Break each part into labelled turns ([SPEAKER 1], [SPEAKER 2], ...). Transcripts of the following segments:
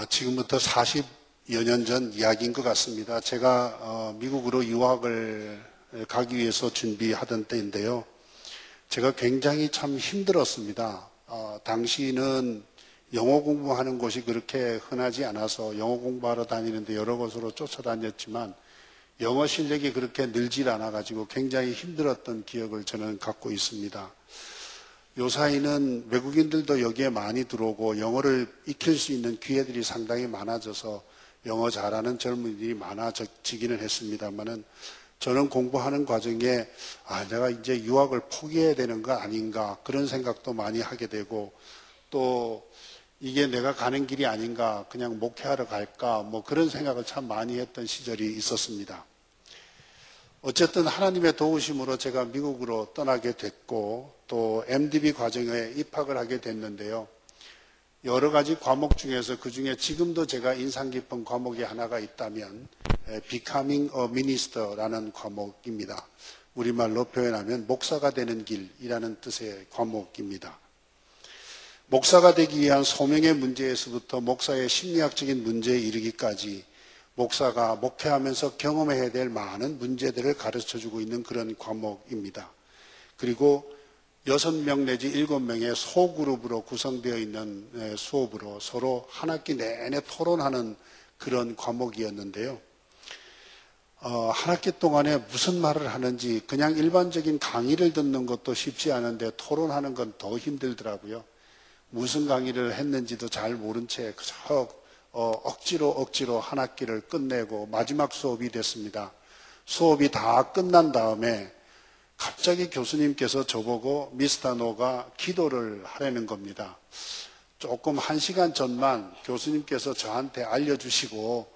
[SPEAKER 1] 지금부터 40여 년 전 이야기인 것 같습니다. 제가 미국으로 유학을 가기 위해서 준비하던 때인데요. 제가 굉장히 참 힘들었습니다. 당시는 영어 공부하는 곳이 그렇게 흔하지 않아서 영어 공부하러 다니는데 여러 곳으로 쫓아다녔지만 영어 실력이 그렇게 늘질 않아가지고 굉장히 힘들었던 기억을 저는 갖고 있습니다. 요사이는 외국인들도 여기에 많이 들어오고 영어를 익힐 수 있는 기회들이 상당히 많아져서 영어 잘하는 젊은이들이 많아지기는 했습니다만은 저는 공부하는 과정에 내가 이제 유학을 포기해야 되는 거 아닌가 그런 생각도 많이 하게 되고 또 이게 내가 가는 길이 아닌가 그냥 목회하러 갈까 뭐 그런 생각을 참 많이 했던 시절이 있었습니다. 어쨌든 하나님의 도우심으로 제가 미국으로 떠나게 됐고 또 MDB 과정에 입학을 하게 됐는데요. 여러 가지 과목 중에서 그 중에 지금도 제가 인상 깊은 과목이 하나가 있다면 Becoming a Minister라는 과목입니다. 우리말로 표현하면 목사가 되는 길이라는 뜻의 과목입니다. 목사가 되기 위한 소명의 문제에서부터 목사의 심리학적인 문제에 이르기까지 목사가 목회하면서 경험해야 될 많은 문제들을 가르쳐주고 있는 그런 과목입니다. 그리고 6명 내지 7명의 소그룹으로 구성되어 있는 수업으로 서로 한 학기 내내 토론하는 그런 과목이었는데요. 한 학기 동안에 무슨 말을 하는지 그냥 일반적인 강의를 듣는 것도 쉽지 않은데 토론하는 건 더 힘들더라고요. 무슨 강의를 했는지도 잘 모른 채 그저 억지로 한 학기를 끝내고 마지막 수업이 됐습니다. 수업이 다 끝난 다음에 갑자기 교수님께서 저보고 미스터 노가 기도를 하라는 겁니다. 조금 1시간 전만 교수님께서 저한테 알려주시고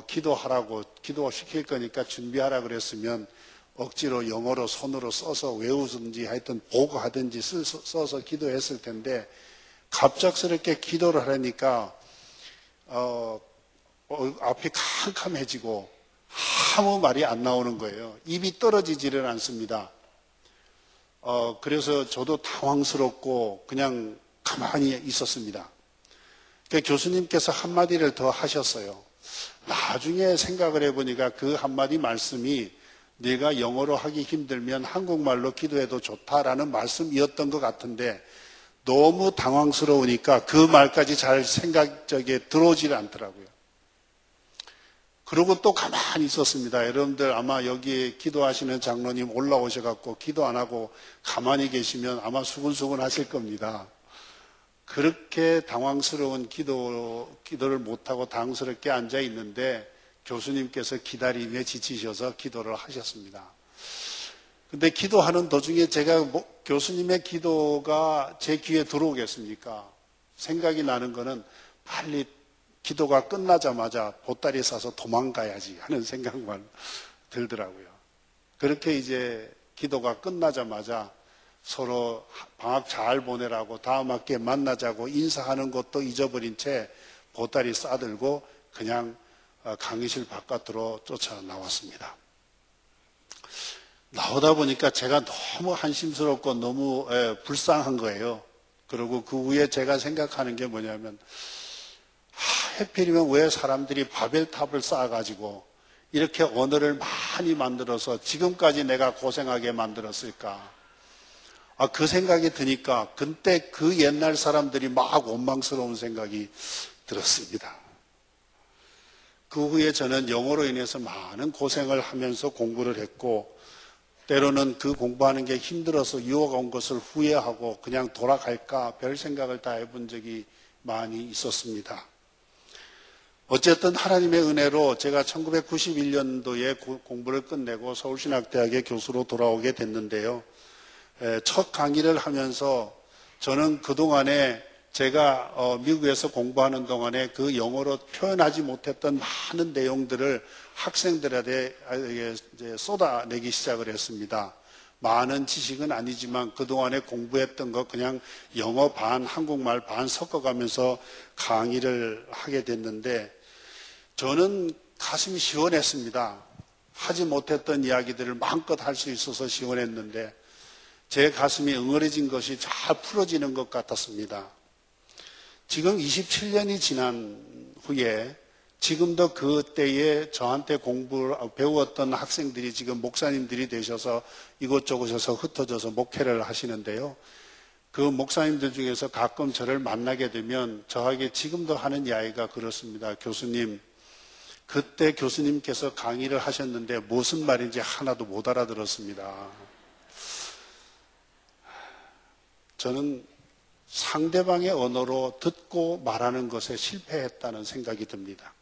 [SPEAKER 1] 기도하라고 기도시킬 거니까 준비하라 그랬으면 억지로 영어로 손으로 써서 외우든지 하여튼 보고하든지 써서 기도했을 텐데 갑작스럽게 기도를 하라니까 앞이 캄캄해지고 아무 말이 안 나오는 거예요. 입이 떨어지지를 않습니다. 그래서 저도 당황스럽고 그냥 가만히 있었습니다. 그러니까 교수님께서 한마디를 더 하셨어요. 나중에 생각을 해보니까 그 한마디 말씀이 네가 영어로 하기 힘들면 한국말로 기도해도 좋다라는 말씀이었던 것 같은데 너무 당황스러우니까 그 말까지 잘 생각에 들어오질 않더라고요. 그러고 또 가만히 있었습니다. 여러분들 아마 여기 기도하시는 장로님 올라오셔갖고 기도 안 하고 가만히 계시면 아마 수근수근 하실 겁니다. 그렇게 당황스러운 기도를 못하고 당황스럽게 앉아 있는데 교수님께서 기다림에 지치셔서 기도를 하셨습니다. 근데 기도하는 도중에 제가 교수님의 기도가 제 귀에 들어오겠습니까? 생각이 나는 거는 빨리 기도가 끝나자마자 보따리 싸서 도망가야지 하는 생각만 들더라고요. 그렇게 이제 기도가 끝나자마자 서로 방학 잘 보내라고 다음 학기에 만나자고 인사하는 것도 잊어버린 채 보따리 싸들고 그냥 강의실 바깥으로 쫓아 나왔습니다. 나오다 보니까 제가 너무 한심스럽고 너무 불쌍한 거예요. 그리고 그 후에 제가 생각하는 게 뭐냐면 하필이면 왜 사람들이 바벨탑을 쌓아가지고 이렇게 언어를 많이 만들어서 지금까지 내가 고생하게 만들었을까? 그 생각이 드니까 그때 그 옛날 사람들이 막 원망스러운 생각이 들었습니다. 그 후에 저는 영어로 인해서 많은 고생을 하면서 공부를 했고 때로는 그 공부하는 게 힘들어서 유학 온 것을 후회하고 그냥 돌아갈까 별 생각을 다 해본 적이 많이 있었습니다. 어쨌든 하나님의 은혜로 제가 1991년도에 공부를 끝내고 서울신학대학의 교수로 돌아오게 됐는데요. 첫 강의를 하면서 저는 그동안에 제가 미국에서 공부하는 동안에 그 영어로 표현하지 못했던 많은 내용들을 학생들한테 쏟아내기 시작을 했습니다. 많은 지식은 아니지만 그동안에 공부했던 거 그냥 영어 반 한국말 반 섞어가면서 강의를 하게 됐는데 저는 가슴이 시원했습니다. 하지 못했던 이야기들을 마음껏 할 수 있어서 시원했는데 제 가슴이 응어리진 것이 잘 풀어지는 것 같았습니다. 지금 27년이 지난 후에 지금도 그때에 저한테 공부를 배웠던 학생들이 지금 목사님들이 되셔서 이곳저곳에서 흩어져서 목회를 하시는데요. 그 목사님들 중에서 가끔 저를 만나게 되면 저에게 지금도 하는 이야기가 그렇습니다. 교수님, 그때 교수님께서 강의를 하셨는데 무슨 말인지 하나도 못 알아들었습니다. 저는 상대방의 언어로 듣고 말하는 것에 실패했다는 생각이 듭니다.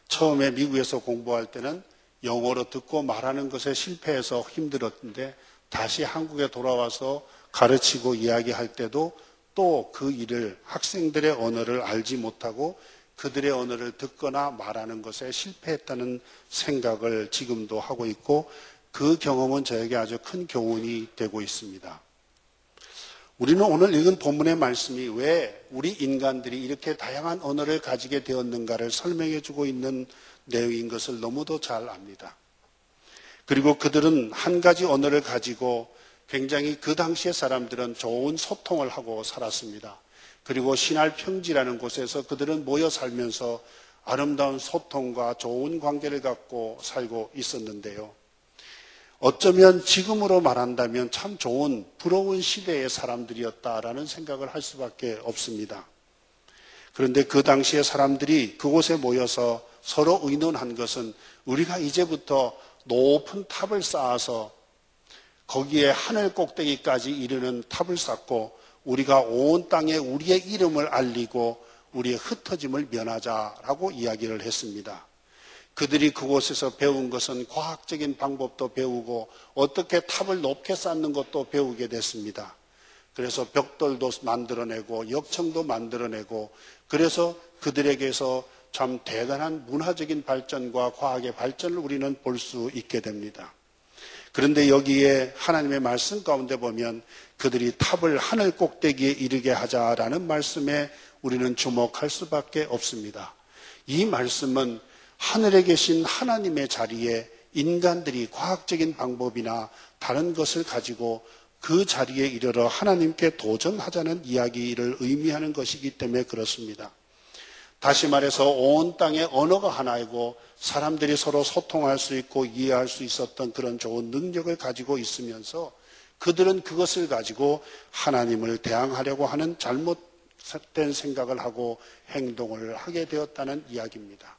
[SPEAKER 1] 처음에 미국에서 공부할 때는 영어로 듣고 말하는 것에 실패해서 힘들었는데 다시 한국에 돌아와서 가르치고 이야기할 때도 또 그 일을 학생들의 언어를 알지 못하고 그들의 언어를 듣거나 말하는 것에 실패했다는 생각을 지금도 하고 있고 그 경험은 저에게 아주 큰 교훈이 되고 있습니다. 우리는 오늘 읽은 본문의 말씀이 왜 우리 인간들이 이렇게 다양한 언어를 가지게 되었는가를 설명해 주고 있는 내용인 것을 너무도 잘 압니다. 그리고 그들은 한 가지 언어를 가지고 굉장히 그 당시의 사람들은 좋은 소통을 하고 살았습니다. 그리고 신할 평지라는 곳에서 그들은 모여 살면서 아름다운 소통과 좋은 관계를 갖고 살고 있었는데요. 어쩌면 지금으로 말한다면 참 좋은 부러운 시대의 사람들이었다라는 생각을 할 수밖에 없습니다. 그런데 그 당시의 사람들이 그곳에 모여서 서로 의논한 것은 우리가 이제부터 높은 탑을 쌓아서 거기에 하늘 꼭대기까지 이르는 탑을 쌓고 우리가 온 땅에 우리의 이름을 알리고 우리의 흩어짐을 면하자라고 이야기를 했습니다. 그들이 그곳에서 배운 것은 과학적인 방법도 배우고 어떻게 탑을 높게 쌓는 것도 배우게 됐습니다. 그래서 벽돌도 만들어내고 역청도 만들어내고 그래서 그들에게서 참 대단한 문화적인 발전과 과학의 발전을 우리는 볼 수 있게 됩니다. 그런데 여기에 하나님의 말씀 가운데 보면 그들이 탑을 하늘 꼭대기에 이르게 하자라는 말씀에 우리는 주목할 수밖에 없습니다. 이 말씀은 하늘에 계신 하나님의 자리에 인간들이 과학적인 방법이나 다른 것을 가지고 그 자리에 이르러 하나님께 도전하자는 이야기를 의미하는 것이기 때문에 그렇습니다. 다시 말해서 온 땅의 언어가 하나이고 사람들이 서로 소통할 수 있고 이해할 수 있었던 그런 좋은 능력을 가지고 있으면서 그들은 그것을 가지고 하나님을 대항하려고 하는 잘못된 생각을 하고 행동을 하게 되었다는 이야기입니다.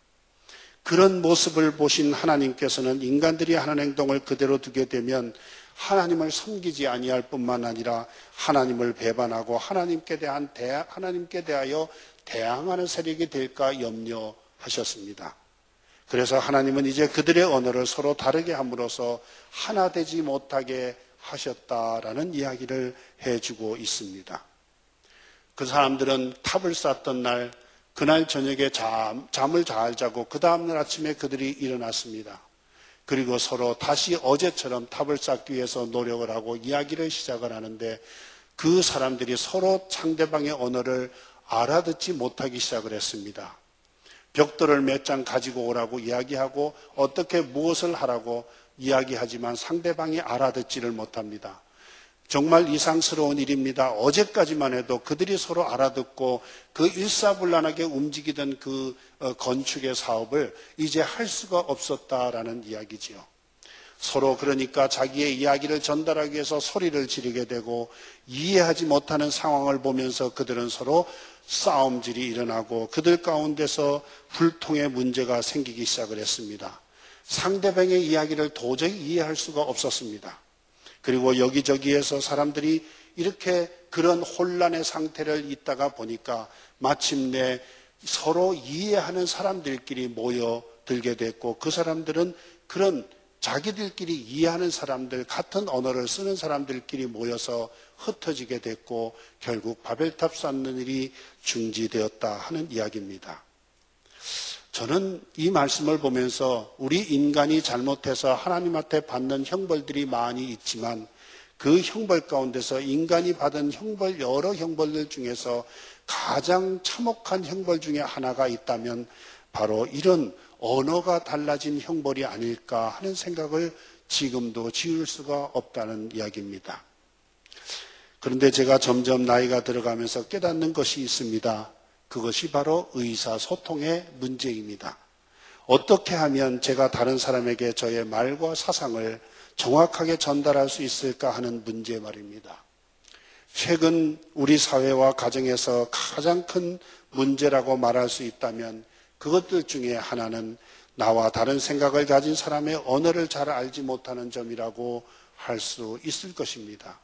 [SPEAKER 1] 그런 모습을 보신 하나님께서는 인간들이 하는 행동을 그대로 두게 되면 하나님을 섬기지 아니할 뿐만 아니라 하나님을 배반하고 하나님께 대하여 대항하는 세력이 될까 염려하셨습니다. 그래서 하나님은 이제 그들의 언어를 서로 다르게 함으로써 하나 되지 못하게 하셨다라는 이야기를 해주고 있습니다. 그 사람들은 탑을 쌓던 날 그날 저녁에 잠을 잘 자고 그 다음날 아침에 그들이 일어났습니다. 그리고 서로 다시 어제처럼 탑을 쌓기 위해서 노력을 하고 이야기를 시작을 하는데 그 사람들이 서로 상대방의 언어를 알아듣지 못하기 시작을 했습니다. 벽돌을 몇 장 가지고 오라고 이야기하고 어떻게 무엇을 하라고 이야기하지만 상대방이 알아듣지를 못합니다. 정말 이상스러운 일입니다. 어제까지만 해도 그들이 서로 알아듣고 그 일사불란하게 움직이던 그 건축의 사업을 이제 할 수가 없었다라는 이야기지요. 서로 그러니까 자기의 이야기를 전달하기 위해서 소리를 지르게 되고 이해하지 못하는 상황을 보면서 그들은 서로 싸움질이 일어나고 그들 가운데서 불통의 문제가 생기기 시작을 했습니다. 상대방의 이야기를 도저히 이해할 수가 없었습니다. 그리고 여기저기에서 사람들이 이렇게 그런 혼란의 상태를 있다가 보니까 마침내 서로 이해하는 사람들끼리 모여들게 됐고 그 사람들은 그런 자기들끼리 이해하는 사람들, 같은 언어를 쓰는 사람들끼리 모여서 흩어지게 됐고 결국 바벨탑 쌓는 일이 중지되었다 하는 이야기입니다. 저는 이 말씀을 보면서 우리 인간이 잘못해서 하나님한테 받는 형벌들이 많이 있지만 그 형벌 가운데서 인간이 받은 형벌, 여러 형벌들 중에서 가장 참혹한 형벌 중에 하나가 있다면 바로 이런 언어가 달라진 형벌이 아닐까 하는 생각을 지금도 지울 수가 없다는 이야기입니다. 그런데 제가 점점 나이가 들어가면서 깨닫는 것이 있습니다. 그것이 바로 의사소통의 문제입니다. 어떻게 하면 제가 다른 사람에게 저의 말과 사상을 정확하게 전달할 수 있을까 하는 문제 말입니다. 최근 우리 사회와 가정에서 가장 큰 문제라고 말할 수 있다면 그것들 중에 하나는 나와 다른 생각을 가진 사람의 언어를 잘 알지 못하는 점이라고 할 수 있을 것입니다.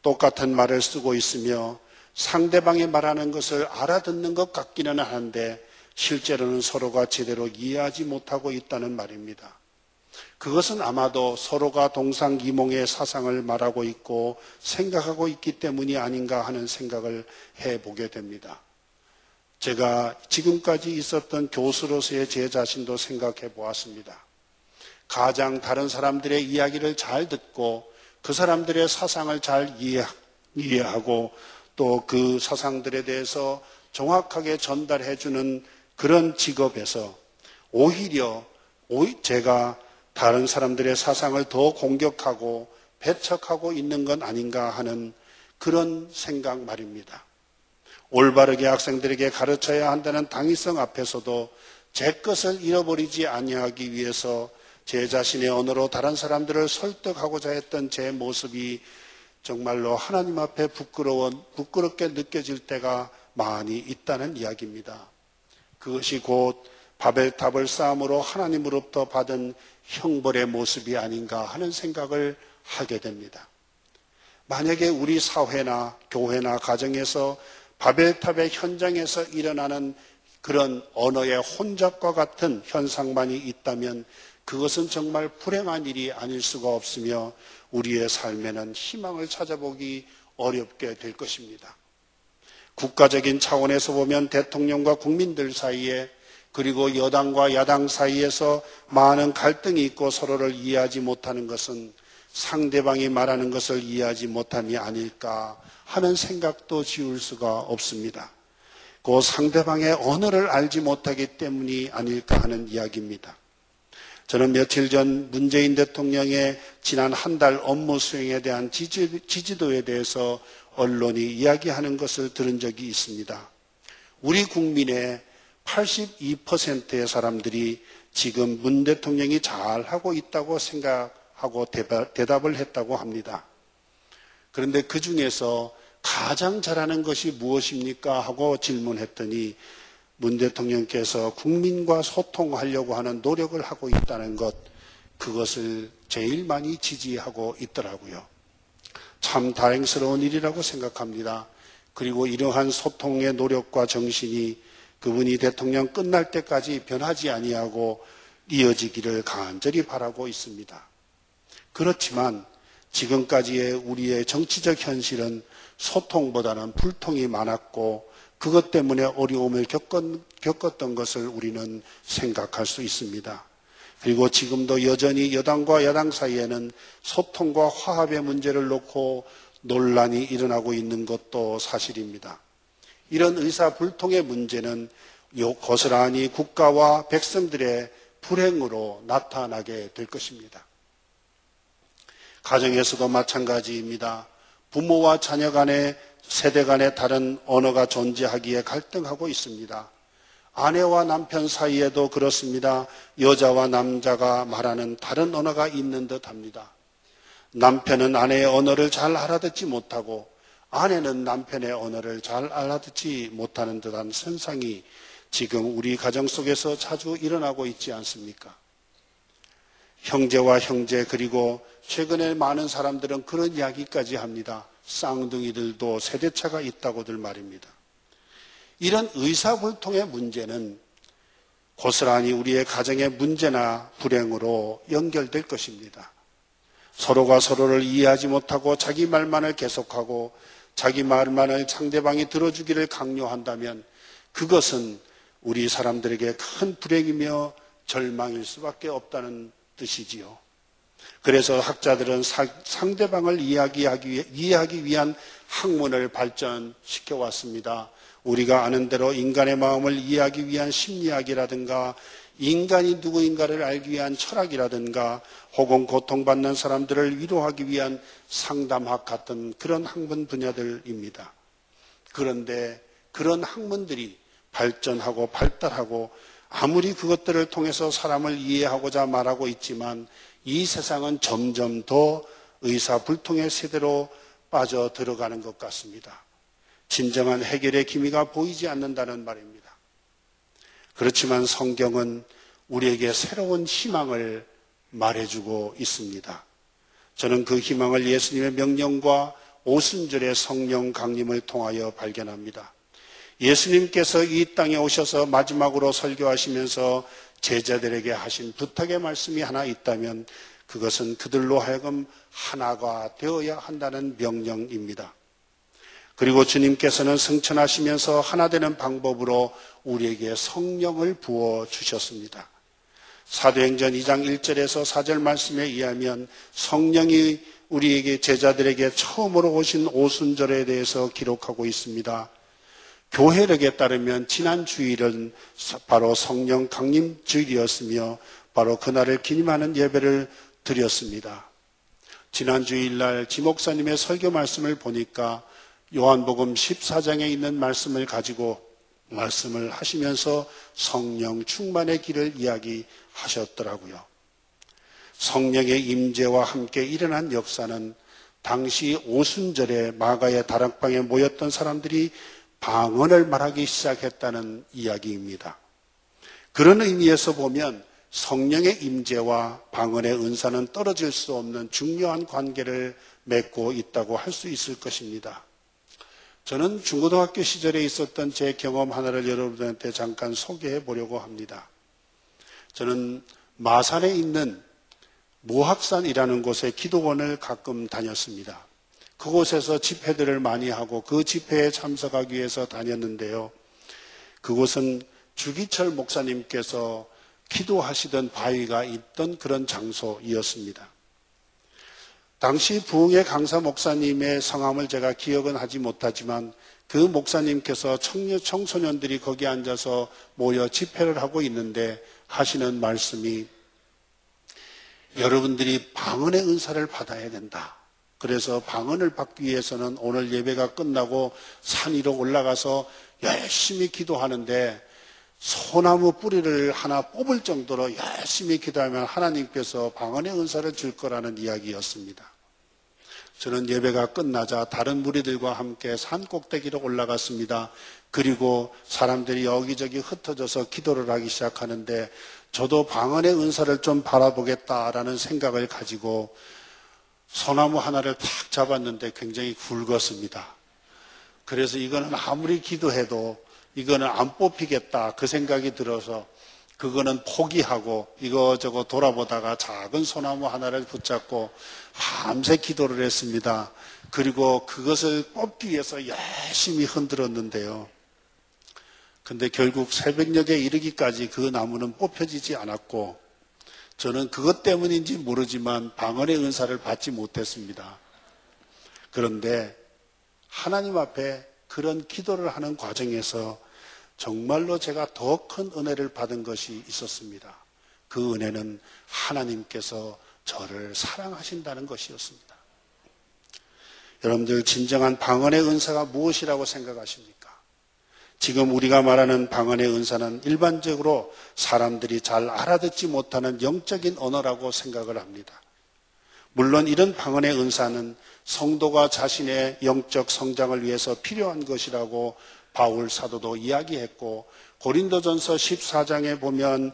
[SPEAKER 1] 똑같은 말을 쓰고 있으며 상대방이 말하는 것을 알아듣는 것 같기는 하는데 실제로는 서로가 제대로 이해하지 못하고 있다는 말입니다. 그것은 아마도 서로가 동상이몽의 사상을 말하고 있고 생각하고 있기 때문이 아닌가 하는 생각을 해보게 됩니다. 제가 지금까지 있었던 교수로서의 제 자신도 생각해 보았습니다. 가장 다른 사람들의 이야기를 잘 듣고 그 사람들의 사상을 잘 이해하고 또 그 사상들에 대해서 정확하게 전달해 주는 그런 직업에서 오히려 제가 다른 사람들의 사상을 더 공격하고 배척하고 있는 건 아닌가 하는 그런 생각 말입니다. 올바르게 학생들에게 가르쳐야 한다는 당위성 앞에서도 제 것을 잃어버리지 아니하기 위해서 제 자신의 언어로 다른 사람들을 설득하고자 했던 제 모습이 정말로 하나님 앞에 부끄럽게 느껴질 때가 많이 있다는 이야기입니다. 그것이 곧 바벨탑을 쌓음으로 하나님으로부터 받은 형벌의 모습이 아닌가 하는 생각을 하게 됩니다. 만약에 우리 사회나 교회나 가정에서 바벨탑의 현장에서 일어나는 그런 언어의 혼잡과 같은 현상만이 있다면 그것은 정말 불행한 일이 아닐 수가 없으며 우리의 삶에는 희망을 찾아보기 어렵게 될 것입니다. 국가적인 차원에서 보면 대통령과 국민들 사이에 그리고 여당과 야당 사이에서 많은 갈등이 있고 서로를 이해하지 못하는 것은 상대방이 말하는 것을 이해하지 못함이 아닐까 하는 생각도 지울 수가 없습니다. 그 상대방의 언어를 알지 못하기 때문이 아닐까 하는 이야기입니다. 저는 며칠 전 문재인 대통령의 지난 한 달 업무 수행에 대한 지지도에 대해서 언론이 이야기하는 것을 들은 적이 있습니다. 우리 국민의 82%의 사람들이 지금 문 대통령이 잘하고 있다고 생각하고 대답을 했다고 합니다. 그런데 그 중에서 가장 잘하는 것이 무엇입니까? 하고 질문했더니 문 대통령께서 국민과 소통하려고 하는 노력을 하고 있다는 것, 그것을 제일 많이 지지하고 있더라고요. 참 다행스러운 일이라고 생각합니다. 그리고 이러한 소통의 노력과 정신이 그분이 대통령 끝날 때까지 변하지 아니하고 이어지기를 간절히 바라고 있습니다. 그렇지만 지금까지의 우리의 정치적 현실은 소통보다는 불통이 많았고 그것 때문에 어려움을 겪었던 것을 우리는 생각할 수 있습니다. 그리고 지금도 여전히 여당과 야당 사이에는 소통과 화합의 문제를 놓고 논란이 일어나고 있는 것도 사실입니다. 이런 의사불통의 문제는 고스란히 국가와 백성들의 불행으로 나타나게 될 것입니다. 가정에서도 마찬가지입니다. 부모와 자녀 간의 세대 간의 다른 언어가 존재하기에 갈등하고 있습니다. 아내와 남편 사이에도 그렇습니다. 여자와 남자가 말하는 다른 언어가 있는 듯 합니다. 남편은 아내의 언어를 잘 알아듣지 못하고 아내는 남편의 언어를 잘 알아듣지 못하는 듯한 현상이 지금 우리 가정 속에서 자주 일어나고 있지 않습니까? 형제와 형제, 그리고 최근에 많은 사람들은 그런 이야기까지 합니다. 쌍둥이들도 세대차가 있다고들 말입니다. 이런 의사불통의 문제는 고스란히 우리의 가정의 문제나 불행으로 연결될 것입니다. 서로가 서로를 이해하지 못하고 자기 말만을 계속하고 자기 말만을 상대방이 들어주기를 강요한다면 그것은 우리 사람들에게 큰 불행이며 절망일 수밖에 없다는 뜻이지요. 그래서 학자들은 상대방을 이해하기 위한 학문을 발전시켜 왔습니다. 우리가 아는 대로 인간의 마음을 이해하기 위한 심리학이라든가 인간이 누구인가를 알기 위한 철학이라든가 혹은 고통받는 사람들을 위로하기 위한 상담학 같은 그런 학문 분야들입니다. 그런데 그런 학문들이 발전하고 발달하고 아무리 그것들을 통해서 사람을 이해하고자 말하고 있지만 이 세상은 점점 더 의사불통의 세대로 빠져 들어가는 것 같습니다. 진정한 해결의 기미가 보이지 않는다는 말입니다. 그렇지만 성경은 우리에게 새로운 희망을 말해주고 있습니다. 저는 그 희망을 예수님의 명령과 오순절의 성령 강림을 통하여 발견합니다. 예수님께서 이 땅에 오셔서 마지막으로 설교하시면서 제자들에게 하신 부탁의 말씀이 하나 있다면 그것은 그들로 하여금 하나가 되어야 한다는 명령입니다. 그리고 주님께서는 승천하시면서 하나 되는 방법으로 우리에게 성령을 부어주셨습니다. 사도행전 2장 1절에서 4절 말씀에 의하면 성령이 우리에게 제자들에게 처음으로 오신 오순절에 대해서 기록하고 있습니다. 교회력에 따르면 지난 주일은 바로 성령 강림 주일이었으며 바로 그날을 기념하는 예배를 드렸습니다. 지난 주일날 지목사님의 설교 말씀을 보니까 요한복음 14장에 있는 말씀을 가지고 말씀을 하시면서 성령 충만의 길을 이야기하셨더라고요. 성령의 임재와 함께 일어난 역사는 당시 오순절에 마가의 다락방에 모였던 사람들이 방언을 말하기 시작했다는 이야기입니다. 그런 의미에서 보면 성령의 임재와 방언의 은사는 떨어질 수 없는 중요한 관계를 맺고 있다고 할 수 있을 것입니다. 저는 중고등학교 시절에 있었던 제 경험 하나를 여러분들한테 잠깐 소개해 보려고 합니다. 저는 마산에 있는 모학산이라는 곳에 기도원을 가끔 다녔습니다. 그곳에서 집회들을 많이 하고 그 집회에 참석하기 위해서 다녔는데요. 그곳은 주기철 목사님께서 기도하시던 바위가 있던 그런 장소이었습니다. 당시 부흥의 강사 목사님의 성함을 제가 기억은 하지 못하지만 그 목사님께서 청소년들이 거기 앉아서 모여 집회를 하고 있는데 하시는 말씀이 여러분들이 방언의 은사를 받아야 된다. 그래서 방언을 받기 위해서는 오늘 예배가 끝나고 산 위로 올라가서 열심히 기도하는데 소나무 뿌리를 하나 뽑을 정도로 열심히 기도하면 하나님께서 방언의 은사를 줄 거라는 이야기였습니다. 저는 예배가 끝나자 다른 무리들과 함께 산 꼭대기로 올라갔습니다. 그리고 사람들이 여기저기 흩어져서 기도를 하기 시작하는데 저도 방언의 은사를 좀 바라보겠다라는 생각을 가지고 소나무 하나를 탁 잡았는데 굉장히 굵었습니다. 그래서 이거는 아무리 기도해도 이거는 안 뽑히겠다 그 생각이 들어서 그거는 포기하고 이거저거 돌아보다가 작은 소나무 하나를 붙잡고 밤새 기도를 했습니다. 그리고 그것을 뽑기 위해서 열심히 흔들었는데요. 근데 결국 새벽녘에 이르기까지 그 나무는 뽑혀지지 않았고 저는 그것 때문인지 모르지만 방언의 은사를 받지 못했습니다. 그런데 하나님 앞에 그런 기도를 하는 과정에서 정말로 제가 더 큰 은혜를 받은 것이 있었습니다. 그 은혜는 하나님께서 저를 사랑하신다는 것이었습니다. 여러분들 진정한 방언의 은사가 무엇이라고 생각하십니까? 지금 우리가 말하는 방언의 은사는 일반적으로 사람들이 잘 알아듣지 못하는 영적인 언어라고 생각을 합니다. 물론 이런 방언의 은사는 성도가 자신의 영적 성장을 위해서 필요한 것이라고 바울 사도도 이야기했고 고린도전서 14장에 보면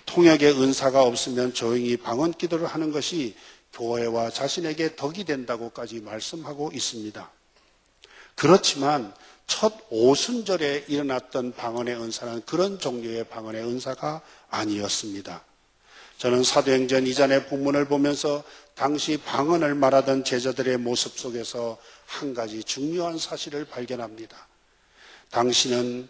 [SPEAKER 1] 통역의 은사가 없으면 조용히 방언 기도를 하는 것이 교회와 자신에게 덕이 된다고까지 말씀하고 있습니다. 그렇지만 첫 오순절에 일어났던 방언의 은사는 그런 종류의 방언의 은사가 아니었습니다. 저는 사도행전 2장의 본문을 보면서 당시 방언을 말하던 제자들의 모습 속에서 한 가지 중요한 사실을 발견합니다. 당시는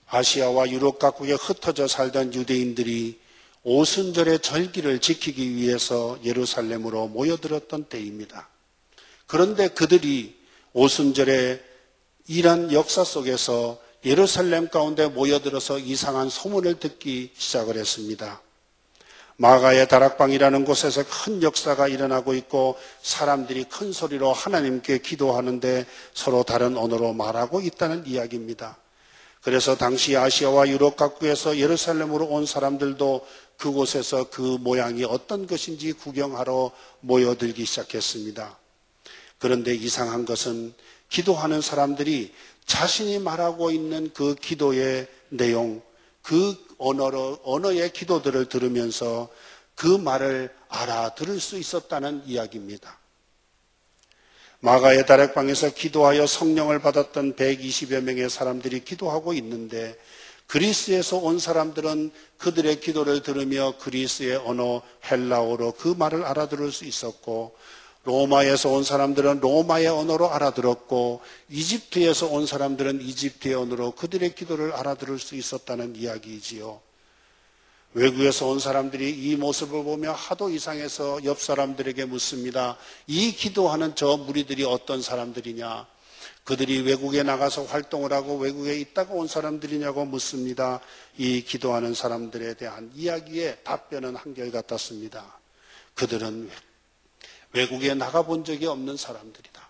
[SPEAKER 1] 아시아와 유럽 각국에 흩어져 살던 유대인들이 오순절의 절기를 지키기 위해서 예루살렘으로 모여들었던 때입니다. 그런데 그들이 오순절에 이란 역사 속에서 예루살렘 가운데 모여들어서 이상한 소문을 듣기 시작을 했습니다. 마가의 다락방이라는 곳에서 큰 역사가 일어나고 있고 사람들이 큰 소리로 하나님께 기도하는데 서로 다른 언어로 말하고 있다는 이야기입니다. 그래서 당시 아시아와 유럽 각국에서 예루살렘으로 온 사람들도 그곳에서 그 모양이 어떤 것인지 구경하러 모여들기 시작했습니다. 그런데 이상한 것은 기도하는 사람들이 자신이 말하고 있는 그 기도의 내용, 그 언어의 기도들을 들으면서 그 말을 알아들을 수 있었다는 이야기입니다. 마가의 다락방에서 기도하여 성령을 받았던 120여 명의 사람들이 기도하고 있는데 그리스에서 온 사람들은 그들의 기도를 들으며 그리스의 언어 헬라어로 그 말을 알아들을 수 있었고, 로마에서 온 사람들은 로마의 언어로 알아들었고, 이집트에서 온 사람들은 이집트의 언어로 그들의 기도를 알아들을 수 있었다는 이야기이지요. 외국에서 온 사람들이 이 모습을 보며 하도 이상해서 옆 사람들에게 묻습니다. 이 기도하는 저 무리들이 어떤 사람들이냐? 그들이 외국에 나가서 활동을 하고 외국에 있다가 온 사람들이냐고 묻습니다. 이 기도하는 사람들에 대한 이야기의 답변은 한결같았습니다. 그들은 외국에 나가본 적이 없는 사람들이다.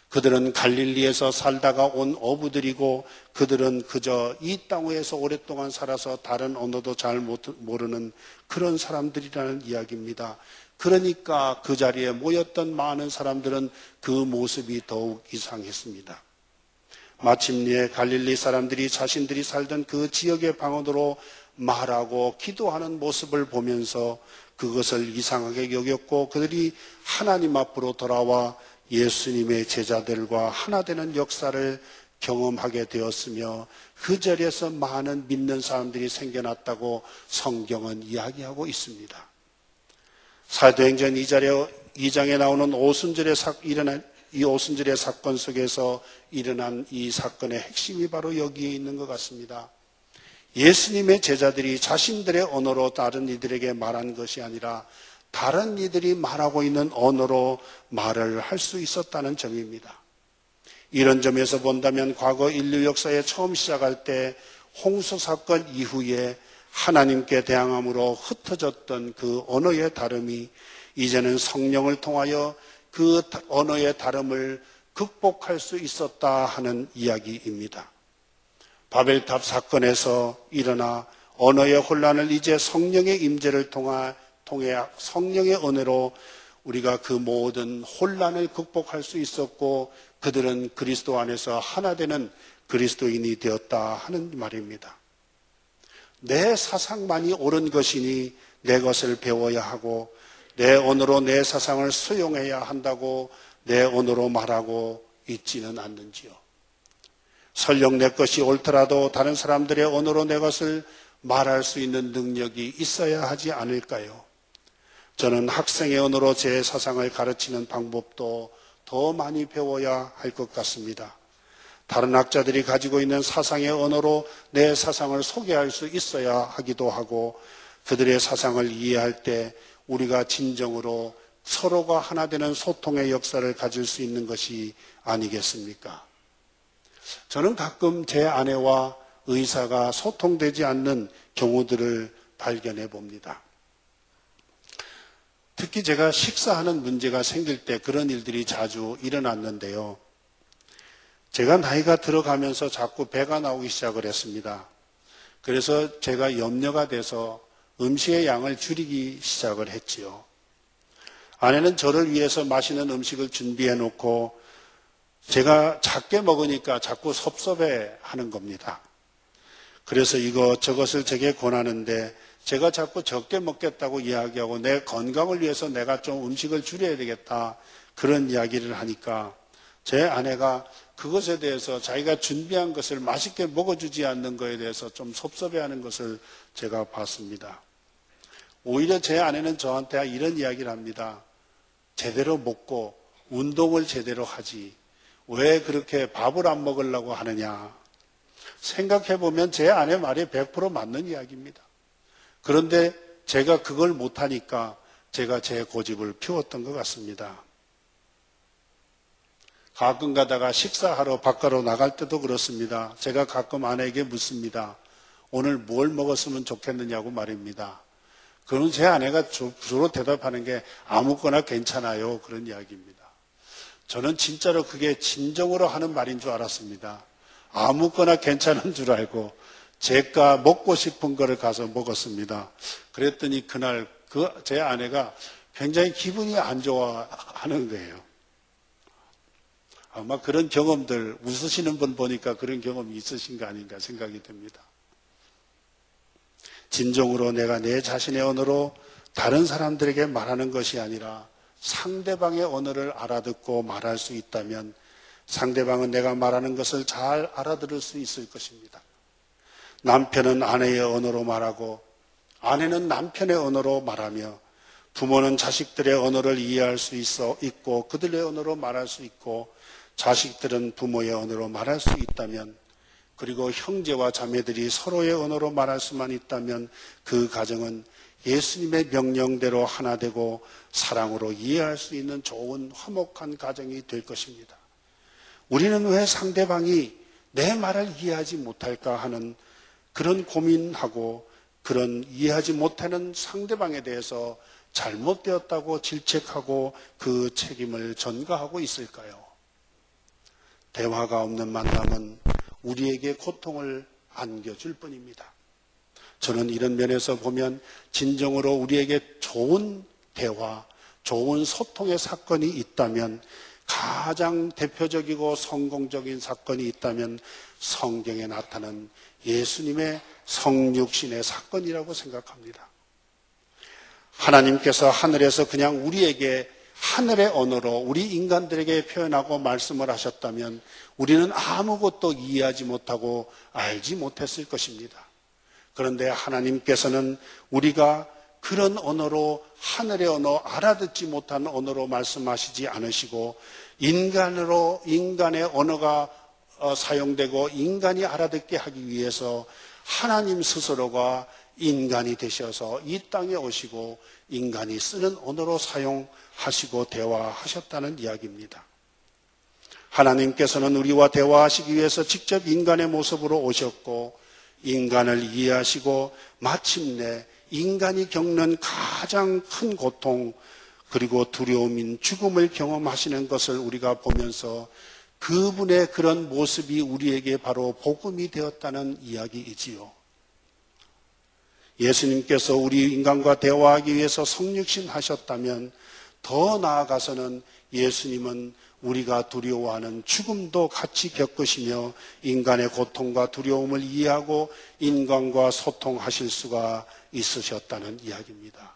[SPEAKER 1] 그들은 갈릴리에서 살다가 온 어부들이고 그들은 그저 이 땅 위에서 오랫동안 살아서 다른 언어도 잘 모르는 그런 사람들이라는 이야기입니다. 그러니까 그 자리에 모였던 많은 사람들은 그 모습이 더욱 이상했습니다. 마침내 갈릴리 사람들이 자신들이 살던 그 지역의 방언으로 말하고 기도하는 모습을 보면서 그것을 이상하게 여겼고 그들이 하나님 앞으로 돌아와 예수님의 제자들과 하나 되는 역사를 경험하게 되었으며 그 자리에서 많은 믿는 사람들이 생겨났다고 성경은 이야기하고 있습니다. 사도행전 2장에 나오는 이 오순절의 사건 속에서 일어난 이 사건의 핵심이 바로 여기에 있는 것 같습니다. 예수님의 제자들이 자신들의 언어로 다른 이들에게 말한 것이 아니라 다른 이들이 말하고 있는 언어로 말을 할 수 있었다는 점입니다. 이런 점에서 본다면 과거 인류 역사에 처음 시작할 때 홍수 사건 이후에 하나님께 대항함으로 흩어졌던 그 언어의 다름이 이제는 성령을 통하여 그 언어의 다름을 극복할 수 있었다 하는 이야기입니다. 바벨탑 사건에서 일어나 언어의 혼란을 이제 성령의 임재를 통해 성령의 은혜로 우리가 그 모든 혼란을 극복할 수 있었고 그들은 그리스도 안에서 하나 되는 그리스도인이 되었다 하는 말입니다. 내 사상만이 옳은 것이니 내 것을 배워야 하고 내 언어로 내 사상을 수용해야 한다고 내 언어로 말하고 있지는 않는지요. 설령 내 것이 옳더라도 다른 사람들의 언어로 내 것을 말할 수 있는 능력이 있어야 하지 않을까요? 저는 학생의 언어로 제 사상을 가르치는 방법도 더 많이 배워야 할 것 같습니다. 다른 학자들이 가지고 있는 사상의 언어로 내 사상을 소개할 수 있어야 하기도 하고 그들의 사상을 이해할 때 우리가 진정으로 서로가 하나 되는 소통의 역사를 가질 수 있는 것이 아니겠습니까? 저는 가끔 제 아내와 의사가 소통되지 않는 경우들을 발견해 봅니다. 특히 제가 식사하는 문제가 생길 때 그런 일들이 자주 일어났는데요. 제가 나이가 들어가면서 자꾸 배가 나오기 시작을 했습니다. 그래서 제가 염려가 돼서 음식의 양을 줄이기 시작을 했지요. 아내는 저를 위해서 맛있는 음식을 준비해 놓고 제가 작게 먹으니까 자꾸 섭섭해 하는 겁니다. 그래서 저것을 제게 권하는데 제가 자꾸 적게 먹겠다고 이야기하고 내 건강을 위해서 내가 좀 음식을 줄여야 되겠다 그런 이야기를 하니까 제 아내가 그것에 대해서 자기가 준비한 것을 맛있게 먹어주지 않는 것에 대해서 좀 섭섭해하는 것을 제가 봤습니다. 오히려 제 아내는 저한테 이런 이야기를 합니다. 제대로 먹고 운동을 제대로 하지 왜 그렇게 밥을 안 먹으려고 하느냐. 생각해보면 제 아내 말이 100% 맞는 이야기입니다. 그런데 제가 그걸 못하니까 제가 제 고집을 피웠던 것 같습니다. 가끔 가다가 식사하러 바깥으로 나갈 때도 그렇습니다. 제가 가끔 아내에게 묻습니다. 오늘 뭘 먹었으면 좋겠느냐고 말입니다. 그건 제 아내가 주로 대답하는 게 아무거나 괜찮아요. 그런 이야기입니다. 저는 진짜로 그게 진정으로 하는 말인 줄 알았습니다. 아무거나 괜찮은 줄 알고 제가 먹고 싶은 거를 가서 먹었습니다. 그랬더니 그날 제 아내가 굉장히 기분이 안 좋아하는 거예요. 아마 그런 경험들, 웃으시는 분 보니까 그런 경험이 있으신 거 아닌가 생각이 됩니다. 진정으로 내가 내 자신의 언어로 다른 사람들에게 말하는 것이 아니라 상대방의 언어를 알아듣고 말할 수 있다면 상대방은 내가 말하는 것을 잘 알아들을 수 있을 것입니다. 남편은 아내의 언어로 말하고 아내는 남편의 언어로 말하며 부모는 자식들의 언어를 이해할 수 있고 그들의 언어로 말할 수 있고 자식들은 부모의 언어로 말할 수 있다면 그리고 형제와 자매들이 서로의 언어로 말할 수만 있다면 그 가정은 예수님의 명령대로 하나 되고 사랑으로 이해할 수 있는 좋은 화목한 가정이 될 것입니다. 우리는 왜 상대방이 내 말을 이해하지 못할까 하는 그런 고민하고 그런 이해하지 못하는 상대방에 대해서 잘못되었다고 질책하고 그 책임을 전가하고 있을까요? 대화가 없는 만남은 우리에게 고통을 안겨줄 뿐입니다. 저는 이런 면에서 보면 진정으로 우리에게 좋은 대화, 좋은 소통의 사건이 있다면 가장 대표적이고 성공적인 사건이 있다면 성경에 나타난 예수님의 성육신의 사건이라고 생각합니다. 하나님께서 하늘에서 그냥 우리에게 하늘의 언어로 우리 인간들에게 표현하고 말씀을 하셨다면 우리는 아무것도 이해하지 못하고 알지 못했을 것입니다. 그런데 하나님께서는 우리가 그런 언어로 하늘의 언어, 알아듣지 못한 언어로 말씀하시지 않으시고 인간의 언어가 사용되고 인간이 알아듣게 하기 위해서 하나님 스스로가 인간이 되셔서 이 땅에 오시고 인간이 쓰는 언어로 사용하시고 대화하셨다는 이야기입니다. 하나님께서는 우리와 대화하시기 위해서 직접 인간의 모습으로 오셨고 인간을 이해하시고 마침내 인간이 겪는 가장 큰 고통 그리고 두려움인 죽음을 경험하시는 것을 우리가 보면서 그분의 그런 모습이 우리에게 바로 복음이 되었다는 이야기이지요. 예수님께서 우리 인간과 대화하기 위해서 성육신 하셨다면 더 나아가서는 예수님은 우리가 두려워하는 죽음도 같이 겪으시며 인간의 고통과 두려움을 이해하고 인간과 소통하실 수가 있으셨다는 이야기입니다.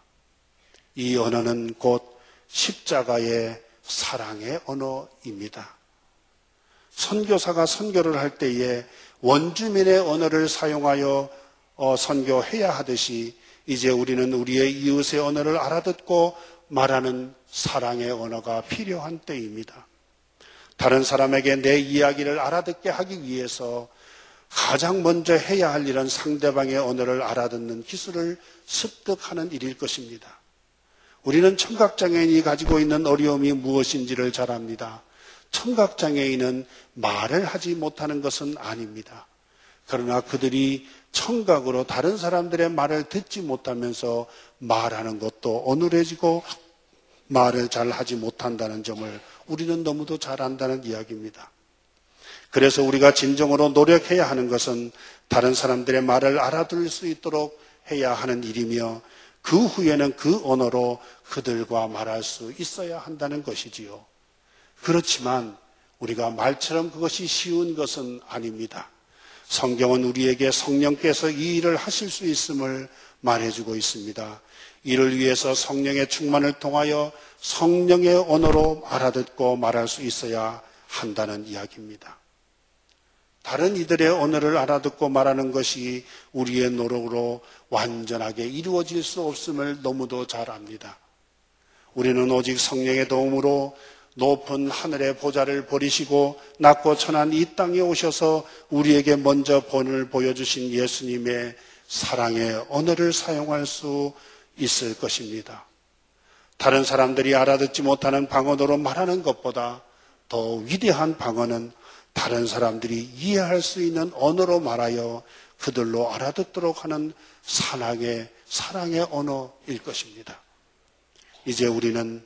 [SPEAKER 1] 이 언어는 곧 십자가의 사랑의 언어입니다. 선교사가 선교를 할 때에 원주민의 언어를 사용하여 선교해야 하듯이 이제 우리는 우리의 이웃의 언어를 알아듣고 말하는 사랑의 언어가 필요한 때입니다. 다른 사람에게 내 이야기를 알아듣게 하기 위해서 가장 먼저 해야 할 일은 상대방의 언어를 알아듣는 기술을 습득하는 일일 것입니다. 우리는 청각장애인이 가지고 있는 어려움이 무엇인지를 잘 압니다. 청각장애인은 말을 하지 못하는 것은 아닙니다. 그러나 그들이 청각으로 다른 사람들의 말을 듣지 못하면서 말하는 것도 어눌해지고 말을 잘 하지 못한다는 점을 우리는 너무도 잘 안다는 이야기입니다. 그래서 우리가 진정으로 노력해야 하는 것은 다른 사람들의 말을 알아들을 수 있도록 해야 하는 일이며 그 후에는 그 언어로 그들과 말할 수 있어야 한다는 것이지요. 그렇지만 우리가 말처럼 그것이 쉬운 것은 아닙니다. 성경은 우리에게 성령께서 이 일을 하실 수 있음을 말해주고 있습니다. 이를 위해서 성령의 충만을 통하여 성령의 언어로 알아듣고 말할 수 있어야 한다는 이야기입니다. 다른 이들의 언어를 알아듣고 말하는 것이 우리의 노력으로 완전하게 이루어질 수 없음을 너무도 잘 압니다. 우리는 오직 성령의 도움으로 높은 하늘의 보좌를 버리시고 낮고 천한 이 땅에 오셔서 우리에게 먼저 본을 보여주신 예수님의 사랑의 언어를 사용할 수 있을 것입니다. 다른 사람들이 알아듣지 못하는 방언으로 말하는 것보다 더 위대한 방언은 다른 사람들이 이해할 수 있는 언어로 말하여 그들로 알아듣도록 하는 사랑의 언어일 것입니다. 이제 우리는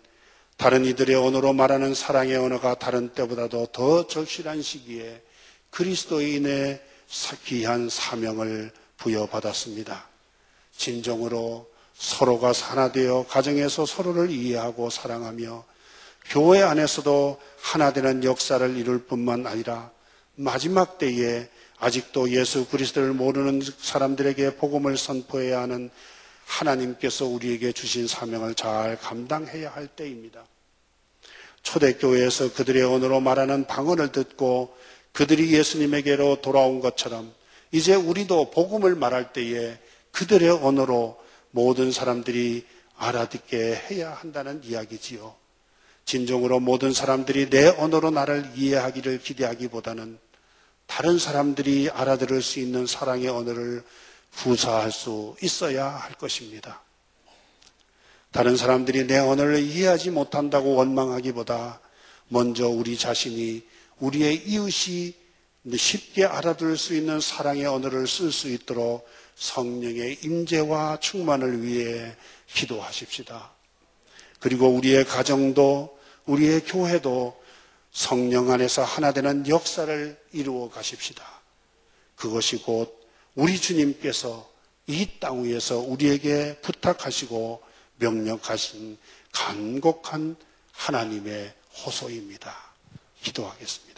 [SPEAKER 1] 다른 이들의 언어로 말하는 사랑의 언어가 다른 때보다도 더 절실한 시기에 그리스도인의 귀한 사명을 부여받았습니다. 진정으로 서로가 하나 되어 가정에서 서로를 이해하고 사랑하며 교회 안에서도 하나 되는 역사를 이룰 뿐만 아니라 마지막 때에 아직도 예수 그리스도를 모르는 사람들에게 복음을 선포해야 하는 하나님께서 우리에게 주신 사명을 잘 감당해야 할 때입니다. 초대교회에서 그들의 언어로 말하는 방언을 듣고 그들이 예수님에게로 돌아온 것처럼 이제 우리도 복음을 말할 때에 그들의 언어로 모든 사람들이 알아듣게 해야 한다는 이야기지요. 진정으로 모든 사람들이 내 언어로 나를 이해하기를 기대하기보다는 다른 사람들이 알아들을 수 있는 사랑의 언어를 구사할 수 있어야 할 것입니다. 다른 사람들이 내 언어를 이해하지 못한다고 원망하기보다 먼저 우리 자신이 우리의 이웃이 쉽게 알아들을 수 있는 사랑의 언어를 쓸 수 있도록 성령의 임재와 충만을 위해 기도하십시다. 그리고 우리의 가정도 우리의 교회도 성령 안에서 하나 되는 역사를 이루어 가십시다. 그것이 곧 우리 주님께서 이 땅 위에서 우리에게 부탁하시고 명령하신 간곡한 하나님의 호소입니다. 기도하겠습니다.